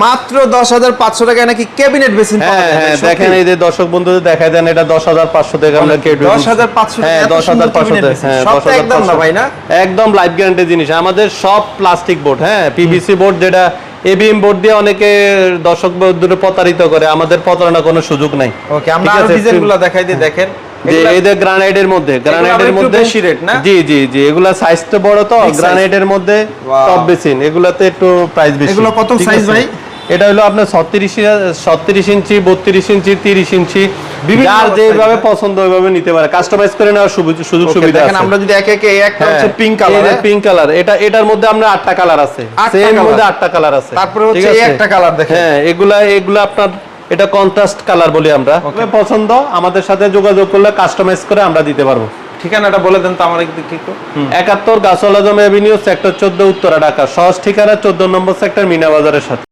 মাত্র 10,500 টাকায় নাকি ক্যাবিনেট বেসিন পাওয়া যায়। হ্যাঁ দেখেন এই যে দর্শক বন্ধুদের দেখাই দেন, এটা 10,500 টাকা আমরা কেটে 10,500 হ্যাঁ 10,500 হ্যাঁ সবটা একদম না ভাই না, একদম লাইফ গ্যারান্টি জিনিস আমাদের, সব প্লাস্টিক বোর্ড, হ্যাঁ পিভিসি বোর্ড, যেটা এবিএম বোর্ড দিয়ে অনেকে দর্শক বন্ধুদের প্রতারিত করে, আমাদের প্রতারণা কোনো সুযোগ নাই। ওকে, আমরা আরো ডিজাইনগুলো দেখাই দিই। দেখেন যে এই যে গ্রানাইটের মধ্যে বেশি রেট না, জি জি জি, এগুলা সাইজটা বড় তো, গ্রানাইটের মধ্যে টপ বেসিন, এগুলাতে একটু প্রাইস বেশি। এগুলো কত সাইজ ভাই? এটা হলো আপনার 36 ইঞ্চি, 32 ইঞ্চি, 30 ইঞ্চি, যার যেভাবে পছন্দ ওইভাবে নিতে পারে, কাস্টমাইজ করে নেওয়ার সুযোগ সুবিধা আছে। দেখেন আমরা যদি একে একে, একটা হচ্ছে পিঙ্ক কালার, পিঙ্ক কালার, এটার মধ্যে আমরা 8টা কালার আছে, সেম মধ্যে 8টা কালার আছে। তারপরে হচ্ছে এই একটা কালার দেখেন, হ্যাঁ এগুলা আপনার, এটা কন্ট্রাস্ট কালার বলি আমরা। পছন্দ আমাদের সাথে যোগাযোগ করলে কাস্টমাইজ করে আমরা দিতে পারবো। ঠিকানাটা বলে দেন তো আমার একটু। 71 গাছওয়ালা জমি এভিনিউ, সেক্টর 14, উত্তরা, ঢাকা। সহজ ঠিকানা 14 নম্বর সেক্টর, মিনা বাজারের সাথে।